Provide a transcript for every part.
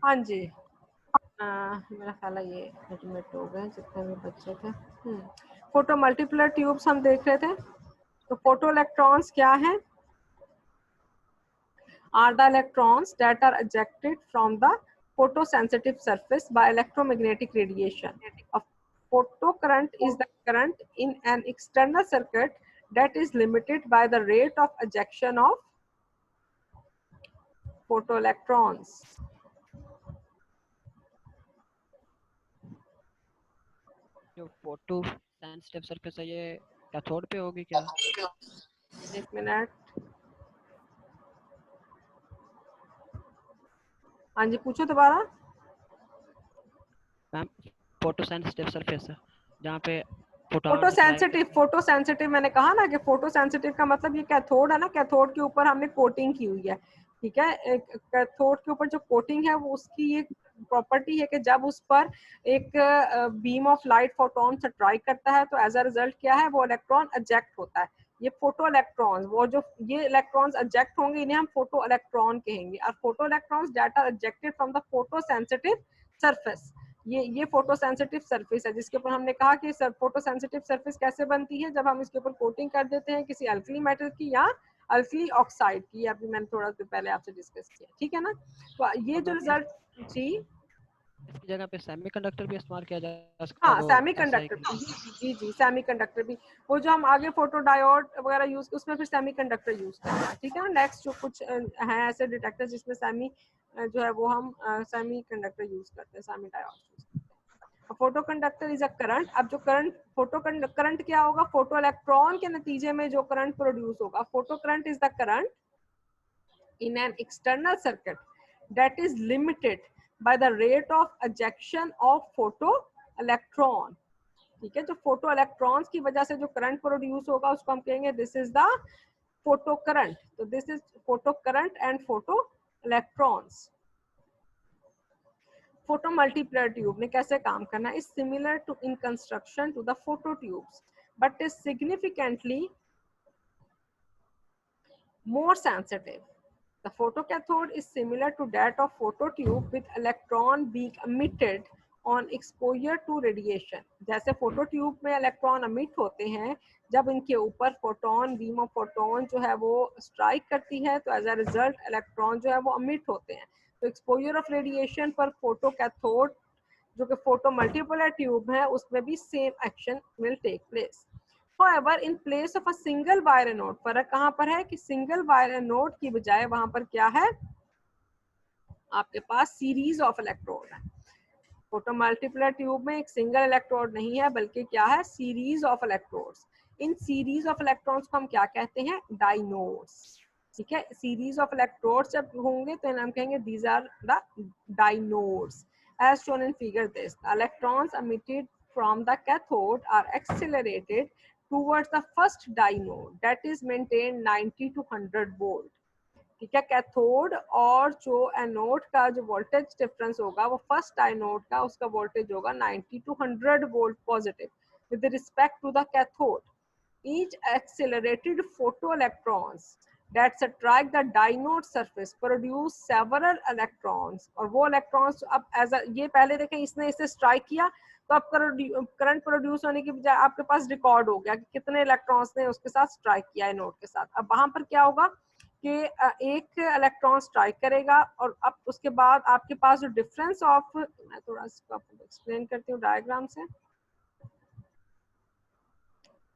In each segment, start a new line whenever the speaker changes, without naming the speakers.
हाँ जी, मेरा ख्याल है ये एडमिट हो गए जितने भी बच्चे थे। फोटो मल्टीपुलर ट्यूब्स हम देख रहे थे। तो फोटो इलेक्ट्रॉन्स क्या है? Are the electrons that are ejected from the photosensitive surface by electromagnetic radiation. A photocurrent is the current in an external circuit that is limited by the rate of ejection of photoelectrons.
जो photo sensitive surface है ये cathode पे होगी क्या?
एक minute, हाँ जी पूछो दोबारा।
मैम फोटो सेंसिटिव सरफेस है जहाँ पे
फोटो सेंसिटिव मैंने कहा ना कि फोटो सेंसिटिव का मतलब ये कैथोड है ना, कैथोड के ऊपर हमने कोटिंग की हुई है, ठीक है। कैथोड के ऊपर जो कोटिंग है वो उसकी ये प्रॉपर्टी है कि जब उस पर एक beam of light photon strike करता है तो एज अ रिजल्ट क्या है, वो इलेक्ट्रॉन एजेक्ट होता है। ये फोटो इलेक्ट्रॉन्स, वो जो ये इलेक्ट्रॉन्स एजेक्ट होंगे इन्हें हम फोटो इलेक्ट्रॉन कहेंगे। और photo electrons that are ejected from the photo sensitive surface, ये फोटो सेंसिटिव सरफेस है जिसके ऊपर हमने कहा कि फोटो सेंसिटिव सरफेस कैसे बनती है, जब हम इसके ऊपर कोटिंग कर देते हैं किसी अल्कली मेटल की या अल्कली ऑक्साइड की। अभी मैंने थोड़ा देर पहले आपसे डिस्कस किया, ठीक है ना। तो ये जो रिजल्ट, जी
इसकी जगह पे सेमीकंडक्टर भी इस्तेमाल किया जा सकता है,
हाँ
वो
सेमीकंडक्टर, जी सेमीकंडक्टर भी, वो जो हम आगे फोटो डायोड वगैरह यूज उसमें फिर सेमीकंडक्टर यूज करते हैं, ठीक है। नेक्स्ट जो कुछ हैं ऐसे डिटेक्टर जिसमें सेमी जो है वो हम सेमीकंडक्टर यूज करते हैं, सेमी डायोड यूज करते हैं। Photo conductor is a current. अब जो करंट, फोटो करंट क्या होगा, फोटो इलेक्ट्रॉन के नतीजे में जो करंट प्रोड्यूस होगा, photo current is the current in an external circuit that is limited by the rate of ejection of photo electron, ठीक है। जो फोटो इलेक्ट्रॉन्स की वजह से जो करंट प्रोड्यूस होगा उसको हम कहेंगे this is the photo current. तो this is photo current and photo electrons. Photo multiplier tube ने कैसे काम करना है, is similar to in construction to the photo tubes but is significantly more sensitive. The photocathode is similar to that of phototube with electron being emitted on exposure to radiation. जैसे photo tube में electron अमिट होते हैं जब इनके ऊपर photon, beam of photon जो है वो स्ट्राइक करती है तो एज अ रिजल्ट इलेक्ट्रॉन जो है वो अमिट होते हैं। तो एक्सपोजर ऑफ रेडिएशन पर फोटोकैथोड जो कि फोटो मल्टीपोलर ट्यूब है उसमें भी same action will take place. However, in place of a single wire anode, फर्क कहाँ पर है कि सिंगल वायर एनोड की बजाय वहां पर क्या है, आपके पास सीरीज ऑफ इलेक्ट्रोड है। फोटो मल्टीप्लर ट्यूब में एक सिंगल इलेक्ट्रोड नहीं है बल्कि क्या है, series of electrodes. In series of electrons को हम क्या कहते हैं, डाइनोड्स, ठीक है। सीरीज ऑफ इलेक्ट्रोड्स जब होंगे तो हम कहेंगे these are the dynodes as shown in figure this. The electrons emitted from the cathode are accelerated towards the first dynode that is maintained 90 to 100 volt, ठीक है। कैथोड और जो एनोड का जो वोल्टेज डिफरेंस होगा वो फर्स्ट डायनोड का उसका वोल्टेज होगा 90 to 100 volt positive with respect to the cathode. Each accelerated photoelectrons that strike the dynode surface produce several electrons, और वो इलेक्ट्रॉन्स अब एज ये पहले देखें इसने इसे स्ट्राइक किया तो अब करंट प्रोड्यूस होने की बजाय आपके पास रिकॉर्ड हो गया कि कितने इलेक्ट्रॉन्स ने उसके साथ स्ट्राइक किया है नोड के साथ। अब वहां पर क्या होगा कि एक इलेक्ट्रॉन स्ट्राइक करेगा और अब उसके बाद आपके पास जो डिफरेंस ऑफ, मैं थोड़ा सा एक्सप्लेन करती हूँ डायग्राम से,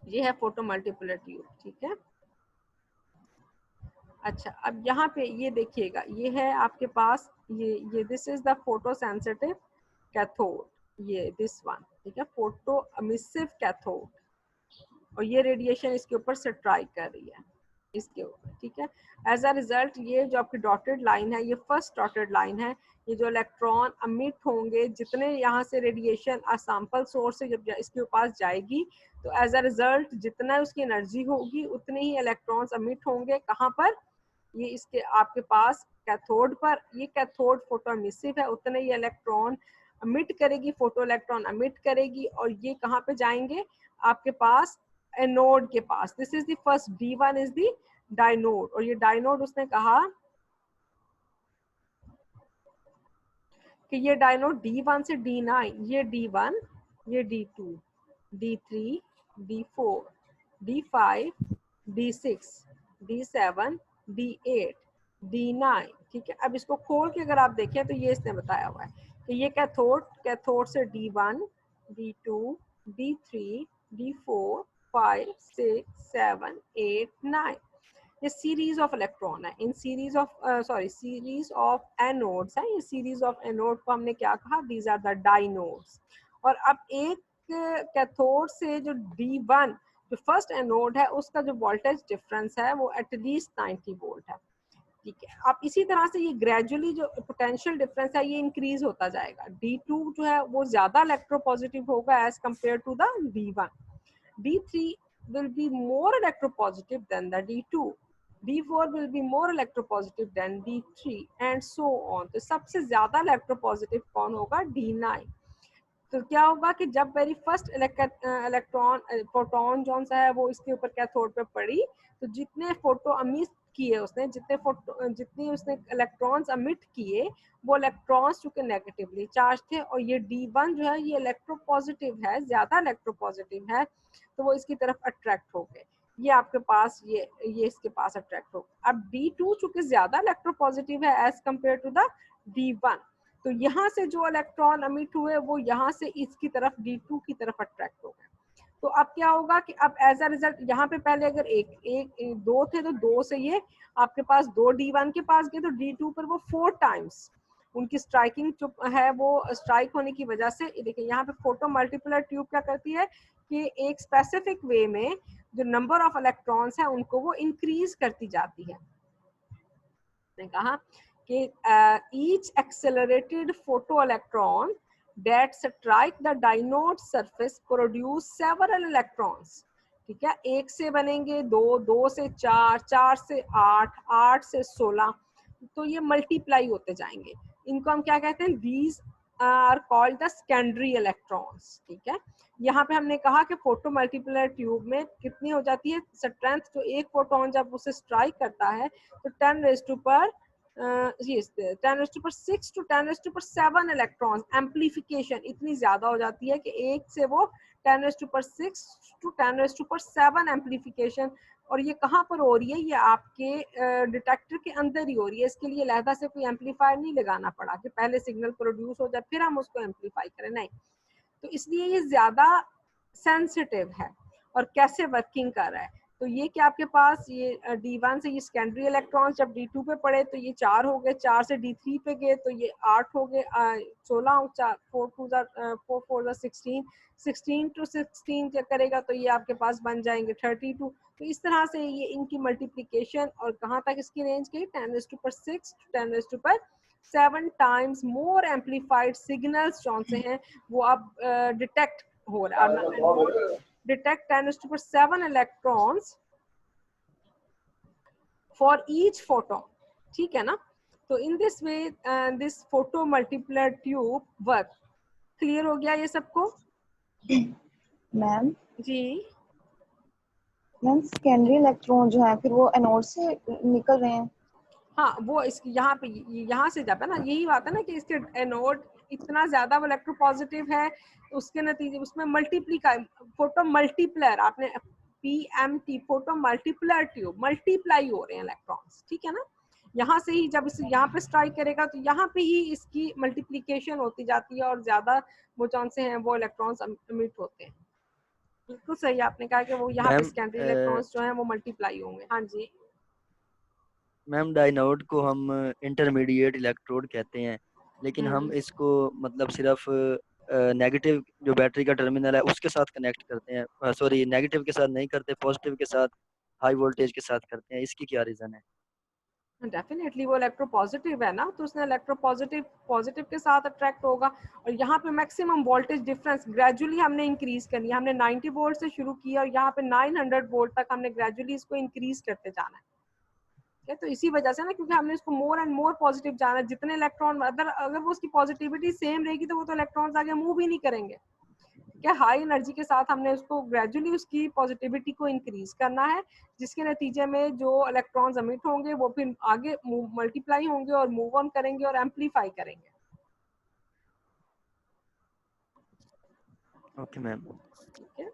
ये है फोटो मल्टीपुलर ट्यूब, ठीक है। अच्छा अब यहाँ पे ये देखिएगा, ये है आपके पास ये this is the photo sensitive cathode, ये दिस वन, ठीक है, फोटो एमिसिव कैथोड, और ये रेडिएशन इसके ऊपर से स्ट्राइक कर रही है इसके ऊपर, ठीक है। एज अ रिजल्ट ये जो आपकी डॉटेड लाइन है ये फर्स्ट डॉटेड लाइन है। ये जो इलेक्ट्रॉन अमिट होंगे जितने यहाँ से रेडिएशन सैंपल सोर्स से जब इसके पास जाएगी तो एज अ रिजल्ट जितना उसकी एनर्जी होगी उतने ही इलेक्ट्रॉन्स अमिट होंगे, कहाँ पर, ये इसके आपके पास कैथोड पर, ये कैथोड फोटो एमिसिव है, उतने ये इलेक्ट्रॉन अमिट करेगी, फोटो इलेक्ट्रॉन अमिट करेगी, और ये कहाँ पे जाएंगे आपके पास एनोड के पास। This is the first, D1 is the dynode, और ये डाइनोड उसने कहा कि ये डाइनोड D1 से D9, ये D1, ये D2, D3, D4, D5, D6, D7, D8, D9, ठीक है। अब इसको खोल के अगर आप देखें तो ये इसने बताया हुआ है कि ये कैथोड, कैथोड से D1, D2, D3, D4, 5, 6, 7, 8, 9, ये सीरीज ऑफ इलेक्ट्रॉन है। In series of series of anodes है, ये सीरीज ऑफ एनोड को हमने क्या कहा, दीज आर द डाइनोड्स। और अब एक कैथोड से जो D1 जो फर्स्ट एनोड है उसका जो वोल्टेज डिफरेंस है वो एटलीस्ट 90 वोल्ट है, ठीक है। अब इसी तरह से ये ग्रेजुअली जो पोटेंशियल डिफरेंस है ये इंक्रीज होता जाएगा। D2 जो है वो ज्यादा इलेक्ट्रोपॉजिटिव होगा as compare to the D1, D3 will be more electropositive than the D2, D4 will be more electropositive than D3 and so on। तो सबसे ज्यादा इलेक्ट्रोपॉजिटिव कौन होगा, D9। तो क्या होगा कि जब वेरी फर्स्ट इलेक्ट्रॉन फोटोन जो सा है वो इसके ऊपर कैथोड पे पड़ी, तो जितने फोटो अमिट किए उसने, जितनी उसने इलेक्ट्रॉन्स अमिट किए, वो इलेक्ट्रॉन्स चूंकि नेगेटिवली चार्ज थे, और ये D1 जो है ये इलेक्ट्रोपॉजिटिव है, ज्यादा इलेक्ट्रोपॉजिटिव है, तो वो इसकी तरफ अट्रैक्ट हो गए। ये आपके पास ये इसके पास अट्रैक्ट हो गए। अब D2 चूंकि ज्यादा इलेक्ट्रोपॉजिटिव है as compare to the D1, तो यहाँ से जो इलेक्ट्रॉन अमिट हुए वो यहाँ से इसकी तरफ D2 की तरफ अट्रैक्ट हो गए। तो अब क्या होगा कि अब एज अ रिजल्ट यहाँ पे पहले अगर एक दो थे तो दो से ये आपके पास दो D1 के पास गए, तो D2 पर वो 4 टाइम्स उनकी स्ट्राइकिंग जो है वो स्ट्राइक होने की वजह से, देखिए यहाँ पे फोटो मल्टीपुलर ट्यूब क्या करती है कि एक स्पेसिफिक वे में जो नंबर ऑफ इलेक्ट्रॉन्स है उनको वो इंक्रीज करती जाती है। ने कहा कि each accelerated photoelectron that strike the dynode surface produce several electrons, ठीक है। एक से बनेंगे दो, दो से चार, चार से आठ, आठ से 16, तो ये मल्टीप्लाई होते जाएंगे। इनको हम क्या कहते हैं, these are called the secondary electrons, ठीक है। यहाँ पे हमने कहा कि फोटो मल्टीपुलर ट्यूब में कितनी हो जाती है स्ट्रेंथ, जो एक फोटोन जब उसे स्ट्राइक करता है तो 10 raised to power 6 to 10 raised to power 7 electrons, amplification इतनी ज्यादा हो जाती है कि एक से वो 10 raised to power 6 to 10 raised to power 7 amplification. और ये कहाँ पर हो रही है, ये आपके डिटेक्टर के अंदर ही हो रही है। इसके लिए अलहदा से कोई एम्पलीफायर नहीं लगाना पड़ा कि पहले सिग्नल प्रोड्यूस हो जाए फिर हम उसको एम्पलीफाई करें, नहीं। तो इसलिए ये ज्यादा सेंसिटिव है। और कैसे वर्किंग कर रहा है, तो ये कि आपके पास ये D1 से ये सेकेंडरी इलेक्ट्रॉन्स जब D2 पे पड़े तो ये 4 हो गए, 4 से D3 पे गए तो ये 8 हो गए, 16, 4 4 16, 16 to 16 क्या करेगा तो ये आपके पास बन जाएंगे 32। तो इस तरह से ये इनकी मल्टीप्लिकेशन, और कहाँ तक इसकी रेंज गई, 10 raised to power 6 to 10 raised to power 7 times more amplified signals जो से हैं वो अब डिटेक्ट हो रहा है। detect 10 raised to power 7 electrons for each photon, ठीक है ना। तो in this way this photo multiplier tube work। Clear हो गया ये सबको?
मैम
जी
मैम सेकेंडरी इलेक्ट्रॉन जो है फिर वो एनोड से निकल रहे हैं।
हाँ, वो इसकी यहाँ पे यहाँ से जब है ना, यही बात है ना कि इसके एनोड इतना ज्यादा इलेक्ट्रोपॉजिटिव है, उसके नतीजे उसमें मल्टीप्लाई फोटो मल्टीप्लायर, आपने PMT photo multiplier tube, multiply हो रहे हैं इलेक्ट्रॉन्स, ठीक है ना। यहाँ से ही जब इसे यहाँ पे स्ट्राइक करेगा तो यहाँ पे ही इसकी मल्टीप्लीकेशन होती जाती है और ज्यादा वो कौन से हैं वो इलेक्ट्रॉन्स एमिट होते हैं। बिल्कुल सही आपने कहा कि वो यहाँ पे सेकेंडरी इलेक्ट्रॉन्स जो हैं वो मल्टीप्लाई होंगे। हाँ जी
मैम, डाइनोड को हम इंटरमीडिएट इलेक्ट्रोड कहते हैं, लेकिन हम इसको मतलब सिर्फ नेगेटिव जो बैटरी का टर्मिनल है उसके साथ कनेक्ट करते हैं, सॉरी नेगेटिव के साथ नहीं करते, पॉजिटिव के साथ, हाई वोल्टेज के साथ करते हैं। इसकी क्या रीजन है?
डेफिनेटली वो इलेक्ट्रोपॉजिटिव है ना, तो उसने इलेक्ट्रोपॉजिटिव पॉजिटिव के साथ अट्रैक्ट होगा। और यहाँ पे मैक्सिमम वोल्टेज डिफरेंस ग्रेजुअली हमने इंक्रीज करनी है। हमने 90 वोल्ट से शुरू किया और यहाँ पे 900 वोल्ट तक हमने ग्रेजुअली इसको इंक्रीज करते जाना है। है, तो इसी वजह से ना, क्योंकि हमने इसको मोर एंड मोर पॉजिटिव जाना, जितने इलेक्ट्रॉन अगर वो उसकी पॉजिटिविटी सेम रहेगी तो वो तो इलेक्ट्रॉन्स आगे मूव ही नहीं करेंगे। क्या हाई एनर्जी के साथ हमने उसको ग्रेजुअली उसकी पॉजिटिविटी को इंक्रीज करना है, जिसके नतीजे में जो इलेक्ट्रॉन्स एमिट होंगे वो फिर आगे मल्टीप्लाई होंगे और मूव ऑन करेंगे और एम्पलीफाई करेंगे।
Okay ma'am.
ठीक है,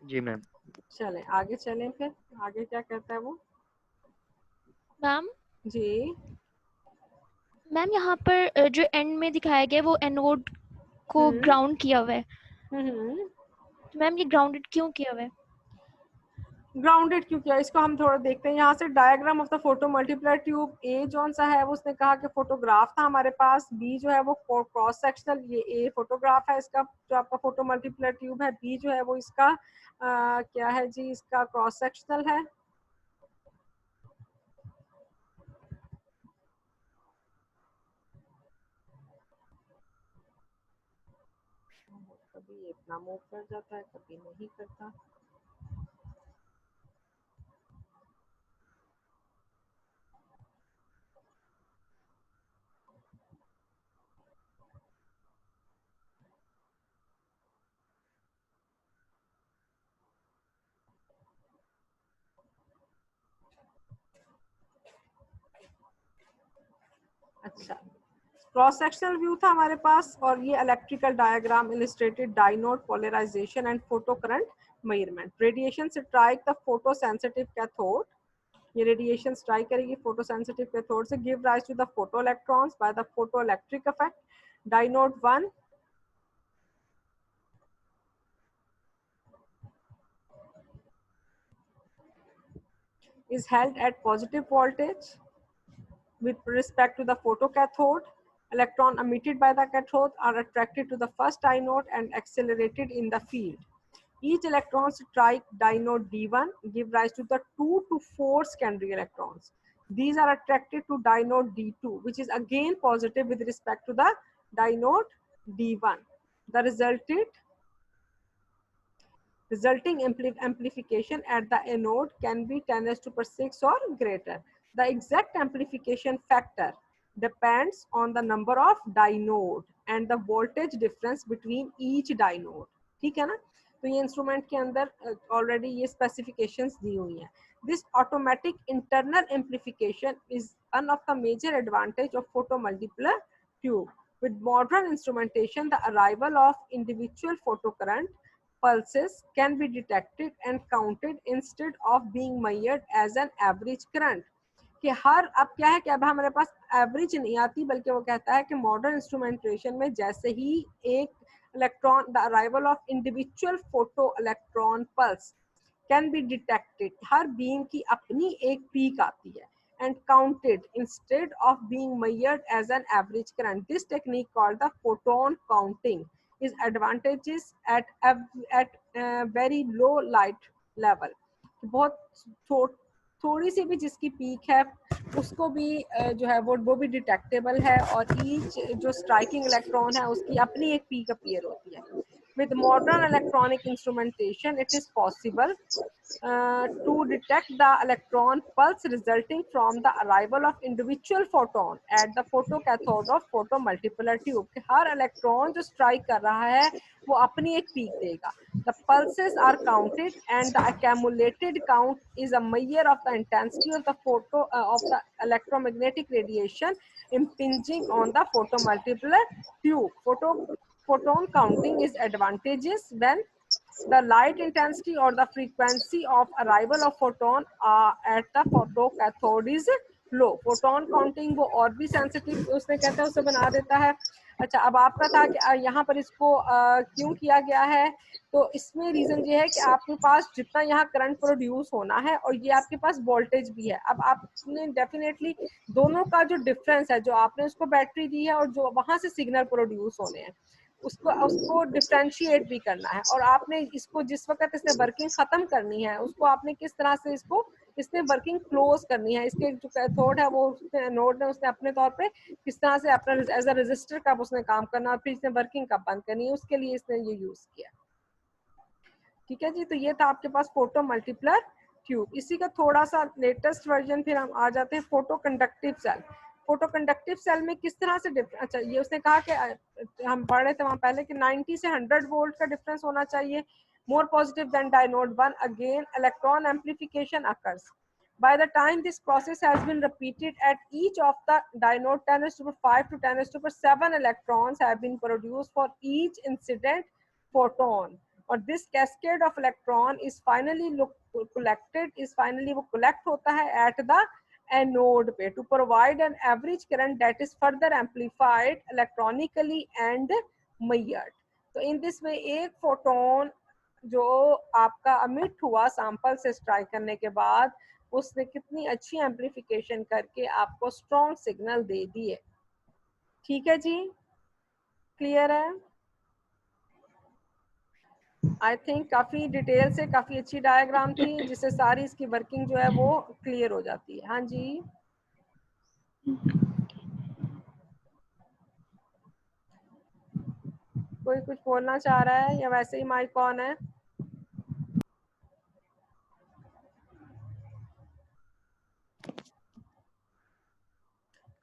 जी मैम।
चलें आगे चलें, फिर आगे क्या कहता है वो।
मैम
जी
मैम यहाँ पर जो एंड में दिखाया गया है वो एनोड को ग्राउंड किया हुआ है, तो मैम ये ग्राउंडेड क्यों किया हुआ है?
ग्राउंडेड क्यों किया, इसको हम थोड़ा देखते हैं। यहाँ से diagram of the photo multiply tube, ए जौन सा है वो उसने कहा कि फोटोग्राफ था हमारे पास, बी जो है वो क्रॉस सेक्शनल, ये ए फोटोग्राफ है इसका जो आपका फोटो मल्टीप्लाई ट्यूब है, बी जो है वो इसका क्या है जी, इसका क्रॉस सेक्शनल है। कभी ये इतना मूव कर जाता है, कभी नहीं करता। अच्छा, क्रॉस सेक्शनल व्यू था हमारे पास, और ये electrical diagram illustrated dynode polarisation and photo current measurement. Radiation strike the photo sensitive cathode, ये रेडिएशन स्ट्राइक करेगी फोटो सेंसिटिव कैथोड से, give rise to the photo electrons by the photo electric effect. Dynode 1 is held at positive voltage with respect to the photocathode. Electron emitted by the cathode are attracted to the first dynode and accelerated in the field. Each electron strike dynode D1 give rise to the 2 to 4 secondary electrons. These are attracted to dynode D2, which is again positive with respect to the dynode D1. The resulting amplification at the anode can be 10⁶ or greater. The exact amplification factor depends on the number of dynode and the voltage difference between each dynode. ठीक है ना, तो ये instrument के अंदर already ये specifications दी हुई हैं. This automatic internal amplification is one of the major advantage of photomultiplier tube. With modern instrumentation, the arrival of individual photocurrent pulses can be detected and counted instead of being measured as an average current. कि हर अब क्या है कि अब हमारे पास average नहीं आती, बल्कि वो कहता है कि मॉडर्न इंस्ट्रूमेंटेशन में जैसे ही एक electron, the arrival of individual photo electron pulse can be detected, her beam की अपनी एक पीक आती है, and counted instead of being measured as an average current. This technique called the photon counting is advantageous at very low light level. बहुत थोड़ी सी भी जिसकी peak है उसको भी जो है वो भी डिटेक्टेबल है, और ईच जो स्ट्राइकिंग इलेक्ट्रॉन है उसकी अपनी एक पीक अपीयर होती है. With modern electronic instrumentation, it is possible to detect the electron pulse resulting from the arrival of individual photon at the photocathode of photomultiplier tube. Her electron जो strike कर रहा है वो अपनी एक पीक देगा. The pulses are counted and the accumulated count is a measure of the intensity of the of the electromagnetic radiation impinging on the photomultiplier tube. Photon counting is advantageous when the light intensity or the frequency of arrival of photon at the photocathode is low. Photon counting वो और भी sensitive उसने कहता है उसे बना देता है. अच्छा, अब आपका था कि यहाँ पर इसको क्यों किया गया है, तो इसमें रीजन ये है कि आपके पास जितना यहाँ करंट प्रोड्यूस होना है और ये आपके पास वोल्टेज भी है. अब आपने डेफिनेटली दोनों का जो डिफरेंस है, जो आपने उसको बैटरी दी है और जो वहां से सिग्नल प्रोड्यूस होने हैं, उसको डिफ्रेंशिएट भी करना है, और आपने इसको जिस वक्त इसने वर्किंग खत्म करनी है उसको आपने किस तरह से इसने वर्किंग क्लोज करनी है. इसके जो कैथोड है वो नोड ने उसने अपने तौर पे किस तरह से अपना एज अ रजिस्टर का उसने काम करना, और फिर इसने वर्किंग कब बंद करनी है उसके लिए इसने ये यूज किया. ठीक है जी, तो ये था आपके पास फोटो मल्टीप्लर ट्यूब। इसी का थोड़ा सा लेटेस्ट वर्जन फिर हम आ जाते हैं photo conductive cell. Photo conductive cell में किस तरह से डिफरेंस, अच्छा ये उसने कहा कि हम पढ़ रहे थे वहां पहले कि 90 से 100 वोल्ट का डिफरेंस होना चाहिए, more positive than diode 1. Again, electron amplification occurs. By the time this process has been repeated at each of the diode, 10⁵ to 10⁷ electrons have been produced for each incident photon. और this cascade of electron is finally वो collect होता है at the anode पे to provide an average current that is further amplified electronically and measured. तो in this way एक photon जो आपका अमिट हुआ सैंपल से स्ट्राइक करने के बाद उसने कितनी अच्छी एम्प्लीफिकेशन करके आपको स्ट्रॉन्ग सिग्नल दे दिए। ठीक है जी, क्लियर है? आई थिंक काफी डिटेल से काफी अच्छी डायग्राम थी जिससे सारी इसकी वर्किंग जो है वो क्लियर हो जाती है। हाँ जी, कोई कुछ बोलना चाह रहा है या वैसे ही माइक ऑन है?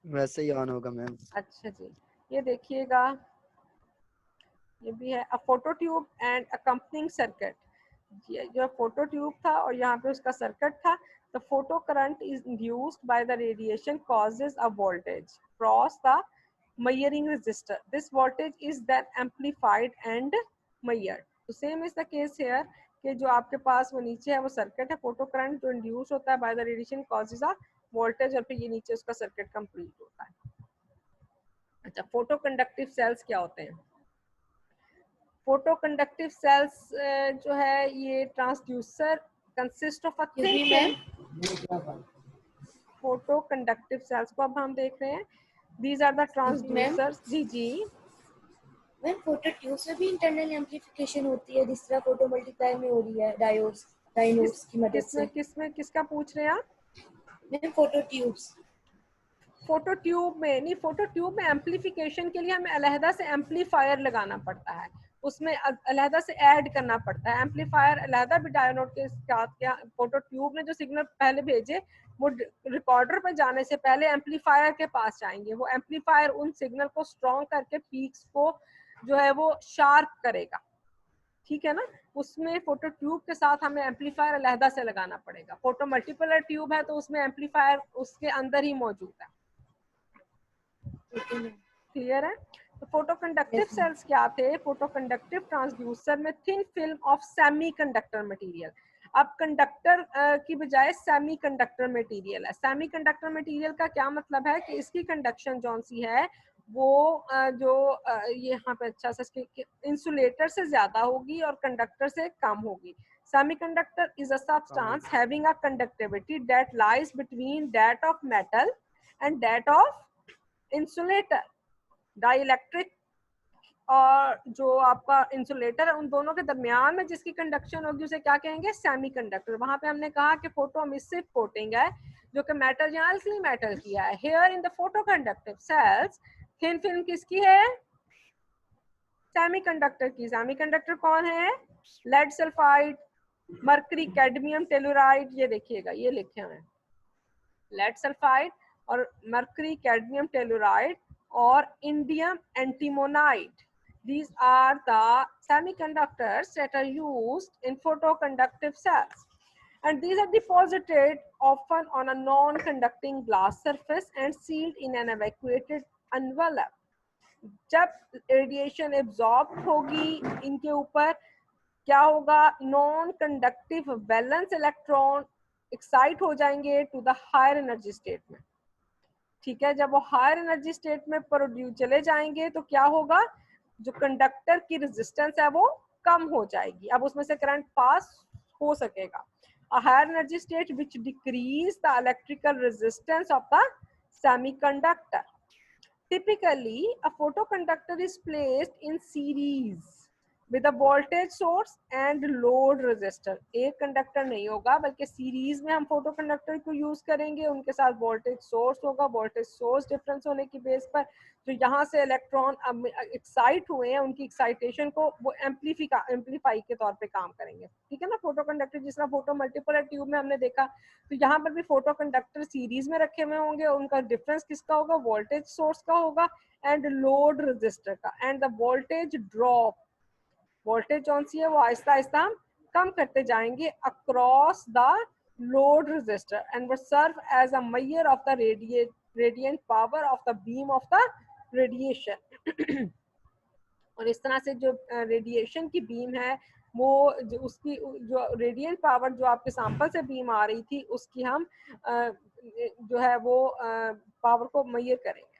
वैसे ही ऑन होगा मैम।
अच्छा जी, ये देखिएगा, ये भी है a photo tube and accompanying circuit. ये जो फोटो ट्यूब था और यहाँ पे उसका सर्किट था। The photo current is induced by the radiation causes a voltage cross the measuring resistor. This voltage is then amplified and measured. तो same is the case hair कि जो आपके पास वो नीचे है वो सर्किट है, फोटो करंट जो इंड्यूस होता है by the radiation causes a voltage, और फिर ये नीचे उसका सर्किट कंप्लीट होता है। अच्छा, फोटो कंडक्टिव सेल्स क्या होते हैं? फोटो कंडक्टिव सेल्स जो है ये transducer consist of a thin film. Photo conductive cells को अब हम देख रहे हैं। These are the transducers. जी जी
मैम, फोटो ट्यूब्स में भी इंटरनल एम्प्लीफिकेशन होती है जिस तरह फोटो मल्टीप्लाई में हो रही है डायोड्स की मदद से।
किसका पूछ रहे हैं आप?
Ma'am, photo tubes.
Photo tube में नहीं, फोटो ट्यूब में एम्प्लीफिकेशन के लिए हमें अलहदा से एम्पलीफायर लगाना पड़ता है, उसमें अलहदा से ऐड करना पड़ता है एम्पलीफायर अलहदा भी डायोड के साथ। फोटो ट्यूब ने जो सिग्नल पहले भेजे वो रिकॉर्डर पर जाने से पहले एम्पलीफायर के पास जाएंगे। वो एम्पलीफायर उन सिग्नल को स्ट्रॉन्ग करके पीक्स को जो है वो शार्प करेगा। ठीक है ना, उसमें फोटो ट्यूब के साथ हमें एम्पलीफायर अलहदा से लगाना पड़ेगा। फोटो मल्टीपलर ट्यूब है तो उसमें एम्पलीफायर उसके अंदर ही मौजूद है। क्लियर है? तो फोटो कंडक्टिव सेल्स क्या थे? फोटो कंडक्टिव ट्रांसड्यूसर में thin film of semiconductor material. अब कंडक्टर की बजाय सेमीकंडक्टर मटेरियल है। सेमीकंडक्टर मटेरियल का क्या मतलब है कि इसकी कंडक्शन जौन सी है वो जो ये यहाँ पे अच्छा सा इंसुलेटर से ज्यादा होगी और कंडक्टर से कम होगी। Semiconductor is a substance having a conductivity that lies between that of metal and that of insulator. Dielectric और जो आपका इंसुलेटर है उन दोनों के दरमियान में जिसकी कंडक्शन होगी उसे क्या कहेंगे? सेमीकंडक्टर। वहां पे हमने कहा कि फोटो मिसिव कोटिंग है जो कि मेटल या अल्कली मेटल किया है। Here in the photo conductive cells thin film किसकी है? सेमीकंडक्टर की। सेमीकंडक्टर कौन है? Lead sulphide, mercury cadmium telluride. ये देखिएगा, ये लिखे हुए हैं लेड सल्फाइड और mercury cadmium telluride or indium antimonide. These are the semiconductors that are used in photoconductive cells, and these are deposited often on a non-conducting glass surface and sealed in an evacuated envelope. जब radiation absorb होगी इनके ऊपर क्या होगा? Non conductive valence electron excite हो जाएंगे to the higher energy state में। ठीक है, जब वो हायर एनर्जी स्टेट में प्रोड्यूस चले जाएंगे तो क्या होगा? जो कंडक्टर की रेजिस्टेंस है वो कम हो जाएगी, अब उसमें से करंट पास हो सकेगा। a higher energy state which decrease the electrical resistance of the semiconductor. Typically a photoconductor is placed in series with a voltage source and load resistor. एक कंडक्टर नहीं होगा बल्कि सीरीज में हम फोटो कंडक्टर को use करेंगे, उनके साथ वोल्टेज सोर्स होगा। वोल्टेज सोर्स डिफरेंस होने की बेस पर जो यहाँ से इलेक्ट्रॉन एक्साइट हुए हैं उनकी एक्साइटेशन को वो एम्पलीफाई के तौर पे काम करेंगे, ठीक है ना। फोटो कंडक्टर जिस तरह फोटो मल्टीपोलर ट्यूब में हमने देखा, तो यहाँ पर भी फोटो कंडक्टर सीरीज में रखे हुए होंगे, उनका डिफरेंस किसका होगा, वोल्टेज सोर्स का होगा एंड लोड रेजिस्टर का। And the voltage drop, voltage कौन सी है वो आहिस्ता आहिस्ता हम कम करते जाएंगे across the load resistor and वो serve as a measure of the radiant power of the beam of the radiation. और इस तरह से जो रेडिएशन की बीम है वो जो उसकी जो रेडिएंट पावर जो आपके सैंपल से बीम आ रही थी उसकी हम जो है वो पावर को मेजर करेंगे।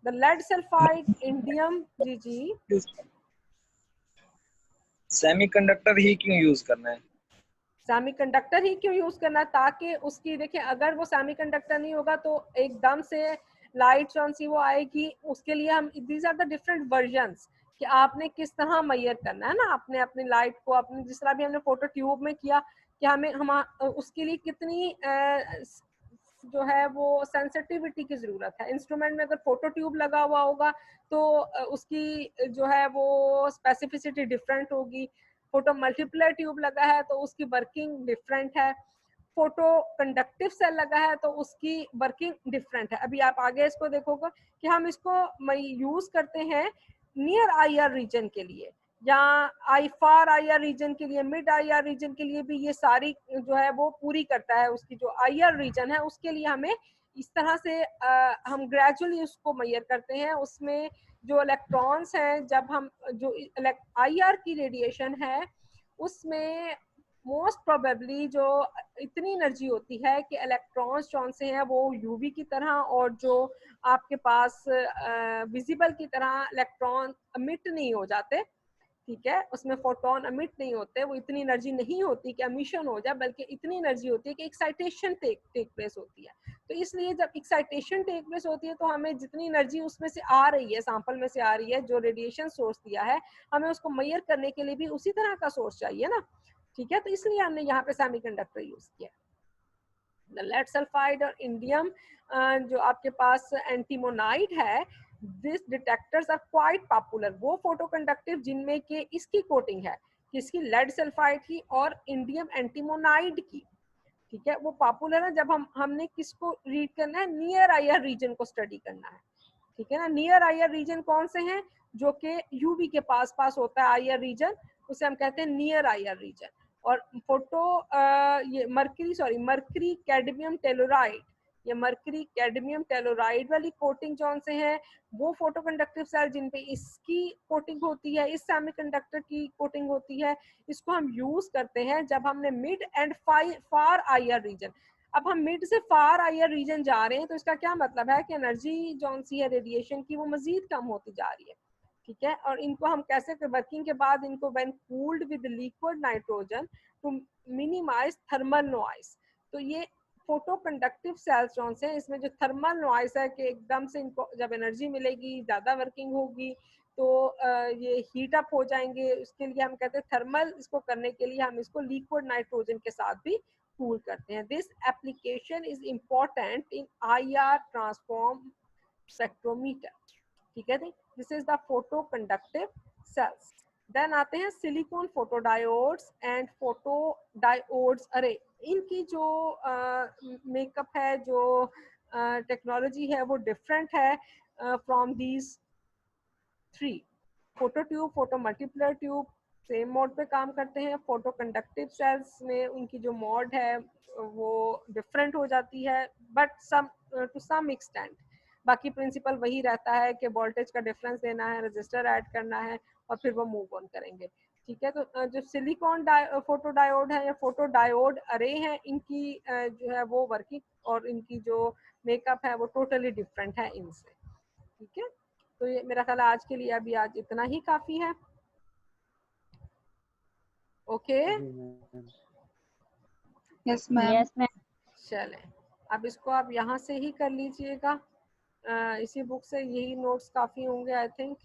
द लेड सल्फाइड इंडियम, जी जी,
सेमीकंडक्टर ही क्यों यूज करना है?
सेमीकंडक्टर ही क्यों यूज करना है, ताकि उसकी देखिए अगर वो सेमीकंडक्टर नहीं होगा तो एकदम से लाइट कौन सी वो आएगी, उसके लिए हम these are the different versions कि आपने किस तरह मेजर करना है ना, आपने अपनी लाइट को अपनी जिस तरह भी हमने फोटो ट्यूब में किया कि हमें हम उसके लिए कितनी जो है वो सेंसिटिविटी की जरूरत है। इंस्ट्रूमेंट में अगर फोटो ट्यूब लगा हुआ होगा तो उसकी जो है वो स्पेसिफिसिटी डिफरेंट होगी। फोटो मल्टीप्लर ट्यूब लगा है तो उसकी वर्किंग डिफरेंट है। फोटो कंडक्टिव सेल लगा है तो उसकी वर्किंग डिफरेंट है। अभी आप आगे इसको देखोगे कि हम इसको यूज करते हैं नियर आईआर रीजन के लिए या आई फार आईआर रीजन के लिए, मिड आईआर रीजन के लिए भी ये सारी जो है वो पूरी करता है। उसकी जो आईआर रीजन है उसके लिए हमें इस तरह से हम ग्रेजुअली उसको मेजर करते हैं। उसमें जो इलेक्ट्रॉन्स हैं, जब हम जो आईआर की रेडिएशन है उसमें मोस्ट प्रोबेबली जो इतनी एनर्जी होती है कि इलेक्ट्रॉन्स कौन से हैं वो यूवी की तरह और जो आपके पास विजिबल की तरह इलेक्ट्रॉन अमिट नहीं हो जाते, ठीक है, उसमें फोटोन अमिट नहीं होते, वो इतनी एनर्जी नहीं होती कि एमिशन हो जाए, बल्कि इतनी एनर्जी होती है कि एक्साइटेशन टेक प्लेस होती है। तो इसलिए जब एक्साइटेशन टेक प्लेस होती है तो हमें जितनी एनर्जी उसमें से आ रही है, सैंपल में से आ रही है, जो रेडिएशन सोर्स दिया है, हमें उसको मेजर करने के लिए भी उसी तरह का सोर्स चाहिए ना, ठीक है। तो इसलिए हमने यहाँ पे सेमीकंडक्टर यूज किया। लेड सल्फाइड और इंडियम जो आपके पास एंटीमोनाइड है, this detectors are quite popular. वो फोटो कंडक्टिव जिनमें के इसकी कोटिंग है किसकी, लेड सल्फाइड की और इंडियम एंटीमोनाइड की, ठीक है, वो पॉपुलर है जब हमने किसको रीड करना है, नियर आईआर रीजन को स्टडी करना है, ठीक है ना। नियर आईआर रीजन कौन से हैं, जो कि यूवी के पास पास होता है आईआर रीजन, उसे हम कहते हैं नियर आईआर रीजन। और फोटो ये मर्करी कैडमियम टेलोराइड, ये मर्करी कैडमियम टेलोराइड वाली कोटिंग कौन से हैं, वो फोटो कंडक्टिव सेल जिन पे इसकी कोटिंग होती है, इस सेमीकंडक्टर की कोटिंग होती है, इसको हम यूज करते हैं जब हमने mid and far IR region. अब हम मिड से फार आईआर रीजन जा रहे हैं तो इसका क्या मतलब है कि एनर्जी जौन सी है रेडिएशन की वो मजीद कम होती जा रही है, ठीक है। और इनको हम कैसे वर्किंग के बाद इनको when cooled with liquid nitrogen to minimise thermal noise, तो ये फोटो कंडक्टिव सेल्स जौन से इसमें जो थर्मल नॉइस है कि एकदम से इनको जब एनर्जी मिलेगी, ज़्यादा वर्किंग होगी तो ये हीट अप हो जाएंगे, उसके लिए हम कहते हैं थर्मल, इसको करने के लिए हम इसको लिक्विड नाइट्रोजन के साथ भी कूल करते हैं। This application is important in IR transform spectrometer, ठीक है। This is the photo conductive cells. Then आते हैं सिलिकॉन फोटोडायोड्स एंड फोटोडायोड्स अरे। इनकी जो मेकअप है, जो टेक्नोलॉजी है वो डिफरेंट है from these three. Photo tube, photo multiplier tube same mode पे काम करते हैं। फोटो कंडक्टिव सेल्स में उनकी जो मोड है वो डिफरेंट हो जाती है, but some to some extent बाकी प्रिंसिपल वही रहता है कि वोल्टेज का डिफरेंस देना है, रजिस्टर ऐड करना है और फिर वो मूव ऑन करेंगे, ठीक है। तो जो सिलिकॉन फोटो डायोड है या फोटो डायोड अरे हैं, इनकी जो है वो वर्किंग और इनकी जो मेकअप है वो टोटली डिफरेंट है इनसे, ठीक है। तो ये मेरा ख्याल आज के लिए अभी आज इतना ही काफी है। Okay,
yes ma'am.
चलें अब इसको आप यहाँ से ही कर लीजिएगा, इसी बुक से यही नोट्स काफी होंगे आई थिंक।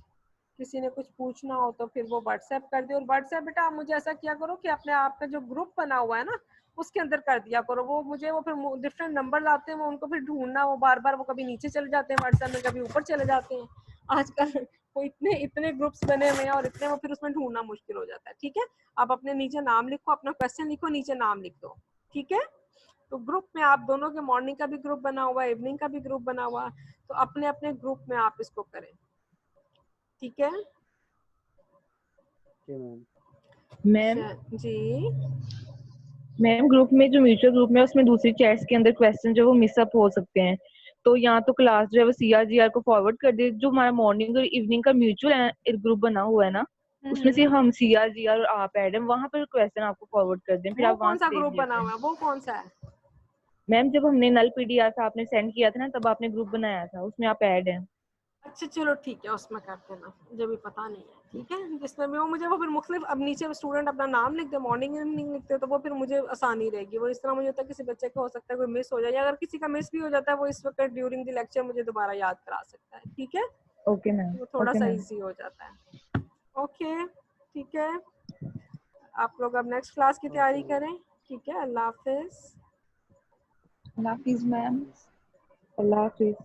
किसी ने कुछ पूछना हो तो फिर वो व्हाट्सएप कर दे। और व्हाट्सएप बेटा आप मुझे ऐसा किया करो कि अपने आप का जो ग्रुप बना हुआ है ना उसके अंदर कर दिया करो। वो मुझे वो फिर डिफरेंट नंबर आते हैं, वो उनको फिर ढूंढना, वो बार बार वो कभी नीचे चले जाते हैं व्हाट्सएप में, कभी ऊपर चले जाते हैं। आजकल वो इतने इतने ग्रुप्स बने हुए हैं और इतने वो फिर उसमें ढूंढना मुश्किल हो जाता है। ठीक है, आप अपने नीचे नाम लिखो, अपना क्वेश्चन लिखो, नीचे नाम लिख दो। ठीक है, तो ग्रुप में आप दोनों के मॉर्निंग का भी ग्रुप बना हुआ है, इवनिंग का भी ग्रुप बना हुआ है, तो अपने अपने ग्रुप में आप इसको करें। ठीक है
मैम
जी।
मैम ग्रुप में जो म्यूचुअल ग्रुप में उसमें दूसरी चैट्स के अंदर क्वेश्चन जो वो मिसअप हो सकते हैं, तो यहाँ तो क्लास जो है वो CRGR को फॉरवर्ड कर दे। जो हमारा मॉर्निंग और इवनिंग का म्यूचुअल ग्रुप बना हुआ है ना, उसमें से हम CRGR और आप ऐड हैं, वहाँ पर क्वेश्चन आपको फॉरवर्ड कर दें, फिर
वो
आप वहाँ
कौन
से
सा
देख
ग्रुप बना
लीजिए।
हुआ है, वो कौन सा है?
मैम जब हमने नल PDF था आपने सेंड किया था ना, तब आपने ग्रुप बनाया था, उसमें आप ऐड हैं।
अच्छा चलो ठीक है, उसमें कर देना, मुझे भी पता नहीं है। ठीक है, जिसमें भी वो मुझे वो फिर मुख्तलिफ, अब नीचे स्टूडेंट अपना नाम लिख दे, मॉर्निंग इवनिंग लिखते तो वो फिर मुझे आसानी रहेगी। वो इस तरह मुझे होता है किसी बच्चे का हो सकता है कोई मिस हो जाए, या अगर किसी का मिस भी हो जाता है वो इस वक्त ड्यूरिंग द लेक्चर मुझे दोबारा याद करा सकता है। ठीक है,
ओके मैम।
वो थोड़ा
ओके
सा
मैम।
ईजी हो जाता है। ओके ठीक है, आप लोग अब नेक्स्ट क्लास की तैयारी करें। ठीक है, अल्लाह हाफिज।
अल्लाह हाफिज मैम।
अल्लाह हाफिज।